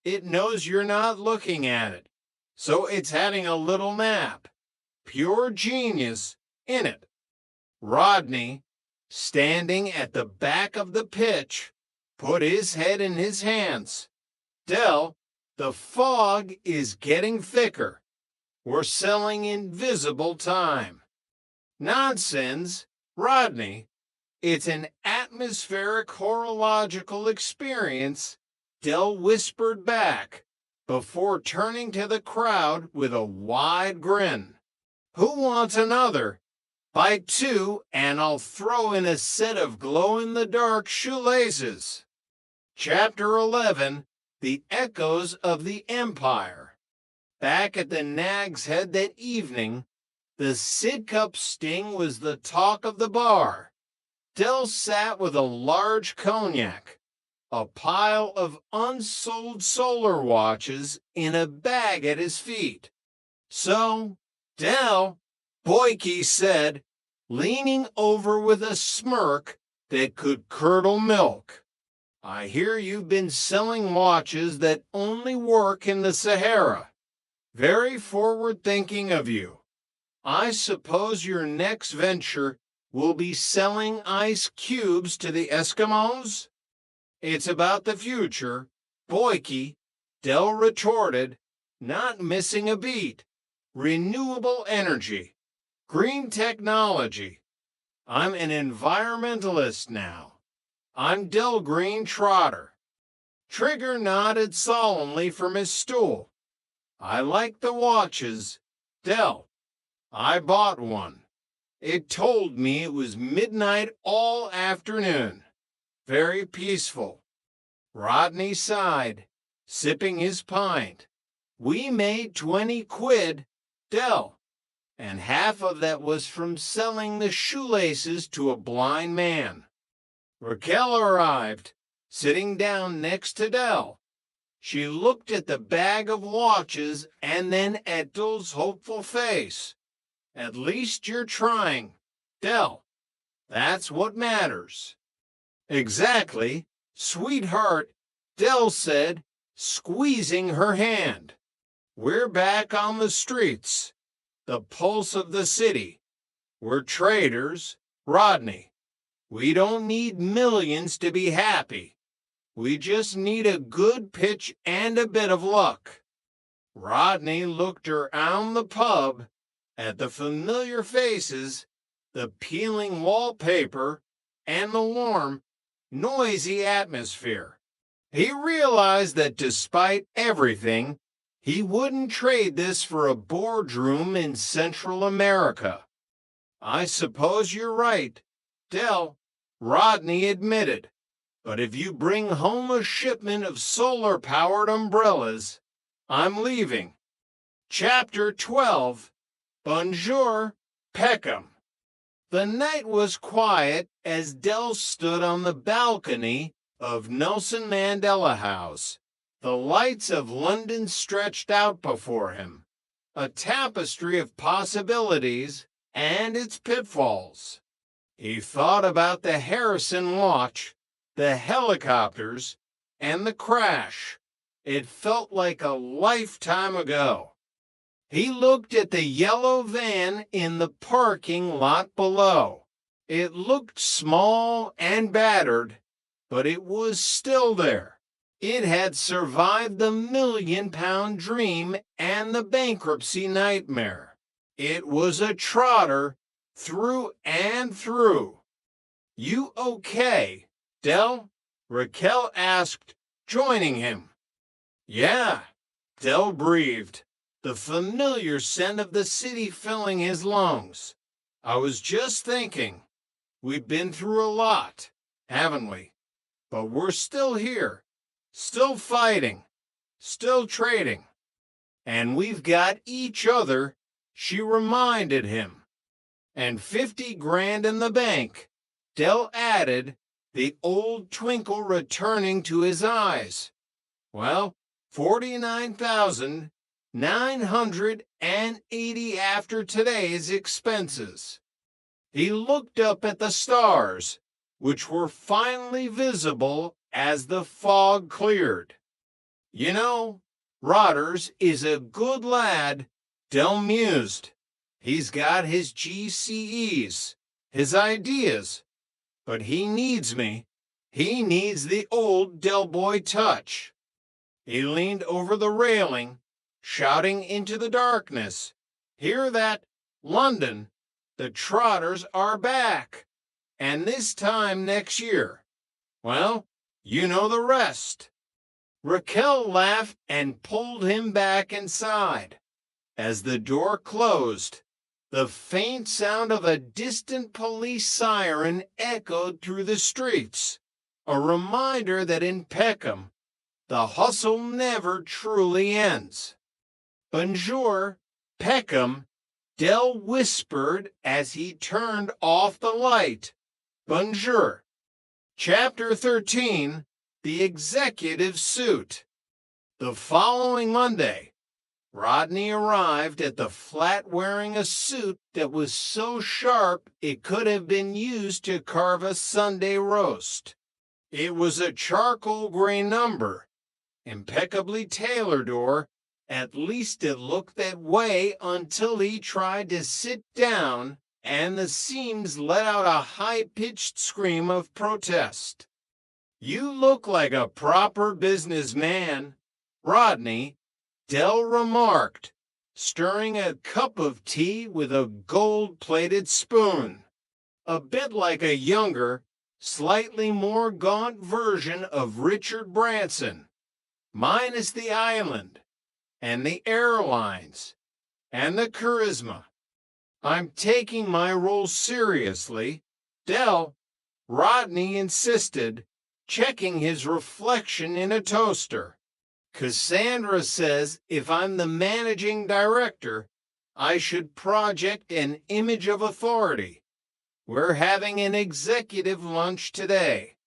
It knows you're not looking at it, so it's having a little nap. Pure genius, innit? Rodney, standing at the back of the pitch, put his head in his hands. Del, the fog is getting thicker. We're selling invisible time. Nonsense, Rodney. It's an atmospheric horological experience, Del whispered back, before turning to the crowd with a wide grin. Who wants another? Buy two, and I'll throw in a set of glow-in-the-dark shoelaces. Chapter 11, The Echoes of the Empire. Back at the Nag's Head that evening, the Sid Cup sting was the talk of the bar. Del sat with a large cognac, a pile of unsold solar watches in a bag at his feet. So, Del, Boyke said, leaning over with a smirk that could curdle milk, I hear you've been selling watches that only work in the Sahara. Very forward-thinking of you. I suppose your next venture will be selling ice cubes to the Eskimos? It's about the future, Boyke, Del retorted, not missing a beat. Renewable energy, green technology. I'm an environmentalist now. I'm Del Green Trotter. Trigger nodded solemnly from his stool. I like the watches, Del. I bought one. It told me it was midnight all afternoon. Very peaceful. Rodney sighed, sipping his pint. We made 20 quid, Del, and half of that was from selling the shoelaces to a blind man. Raquel arrived, sitting down next to Del. She looked at the bag of watches and then at Del's hopeful face. At least you're trying, Del. That's what matters. Exactly, sweetheart, Del said, squeezing her hand. We're back on the streets, the pulse of the city. We're traders, Rodney. We don't need millions to be happy. We just need a good pitch and a bit of luck. Rodney looked around the pub at the familiar faces, the peeling wallpaper, and the warm, noisy atmosphere. He realized that despite everything, he wouldn't trade this for a boardroom in Central America. I suppose you're right, Del, Rodney admitted. But if you bring home a shipment of solar-powered umbrellas, I'm leaving. Chapter 12, Bonjour, Peckham. The night was quiet as Del stood on the balcony of Nelson Mandela House. The lights of London stretched out before him, a tapestry of possibilities and its pitfalls. He thought about the Harrison watch, the helicopters, and the crash. It felt like a lifetime ago. He looked at the yellow van in the parking lot below. It looked small and battered, but it was still there. It had survived the million-pound dream and the bankruptcy nightmare. It was a trotter through and through. You okay, Del? Raquel asked, joining him. Yeah, Del breathed, the familiar scent of the city filling his lungs. I was just thinking, we've been through a lot, haven't we? But we're still here. Still fighting, still trading. And we've got each other, she reminded him. And 50 grand in the bank, Del added, the old twinkle returning to his eyes. Well, 49,980 after today's expenses. He looked up at the stars, which were finally visible as the fog cleared. You know, Rodders is a good lad, Del mused. He's got his GCEs, his ideas, but he needs me. He needs the old Del Boy touch. He leaned over the railing, shouting into the darkness, "Hear that? London, the Trotters are back, and this time next year. Well, you know the rest." Raquel laughed and pulled him back inside. As the door closed, the faint sound of a distant police siren echoed through the streets, a reminder that in Peckham, the hustle never truly ends. "Bonjour, Peckham," Dell whispered as he turned off the light. "Bonjour." Chapter 13, The Executive Suit. The following Monday, Rodney arrived at the flat wearing a suit that was so sharp it could have been used to carve a Sunday roast. It was a charcoal gray number, impeccably tailored, or at least it looked that way until he tried to sit down and the seams let out a high-pitched scream of protest. "You look like a proper businessman, Rodney," Dell remarked, stirring a cup of tea with a gold-plated spoon. A bit like a younger, slightly more gaunt version of Richard Branson, minus the island, and the airlines, and the charisma. "I'm taking my role seriously, Dell," Rodney insisted, checking his reflection in a toaster. "Cassandra says if I'm the managing director, I should project an image of authority. We're having an executive lunch today."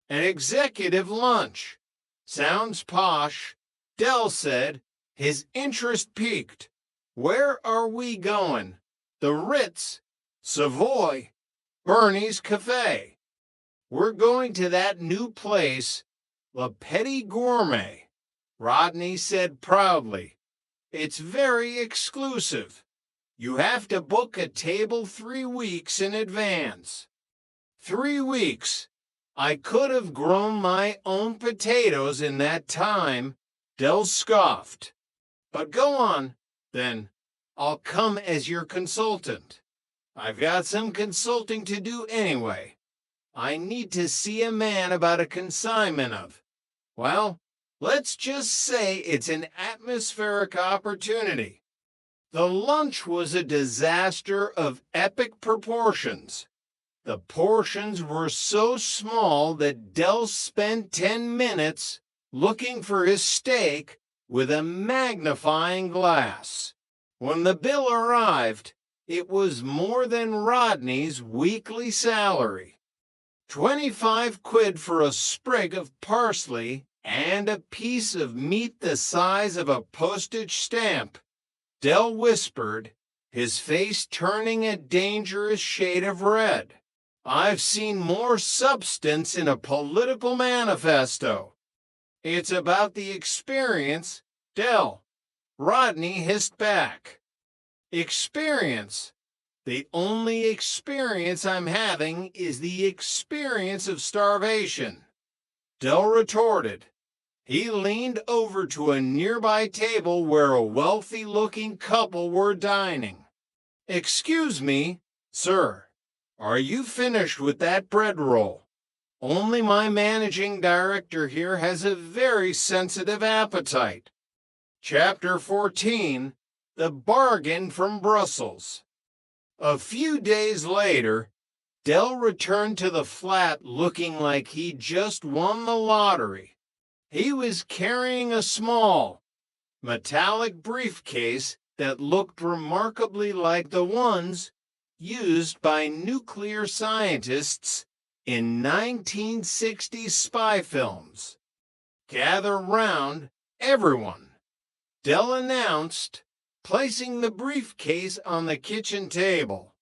"An executive lunch? Sounds posh," Dell said, his interest piqued. "Where are we going? The Ritz? Savoy? Bernie's Cafe?" "We're going to that new place, Le Petit Gourmet," Rodney said proudly. "It's very exclusive. You have to book a table 3 weeks in advance." 3 weeks? I could have grown my own potatoes in that time, Dell scoffed. "But go on, then. I'll come as your consultant. I've got some consulting to do anyway. I need to see a man about a consignment of, well, let's just say it's an atmospheric opportunity." The lunch was a disaster of epic proportions. The portions were so small that Dell spent 10 minutes looking for his steak with a magnifying glass. When the bill arrived, it was more than Rodney's weekly salary. 25 quid for a sprig of parsley and a piece of meat the size of a postage stamp, Dell whispered, his face turning a dangerous shade of red. "I've seen more substance in a political manifesto." "It's about the experience, Dell," Rodney hissed back. "Experience? The only experience I'm having is the experience of starvation," Dell retorted. He leaned over to a nearby table where a wealthy-looking couple were dining. "Excuse me, sir, are you finished with that bread roll? Only my managing director here has a very sensitive appetite." Chapter 14, The Bargain from Brussels. A few days later, Dell returned to the flat looking like he'd just won the lottery. He was carrying a small, metallic briefcase that looked remarkably like the ones used by nuclear scientists in 1960s spy films. "Gather round, everyone," Dell announced, placing the briefcase on the kitchen table.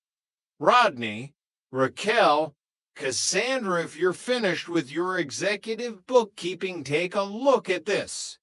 "Rodney, Raquel, Cassandra, if you're finished with your executive bookkeeping, take a look at this."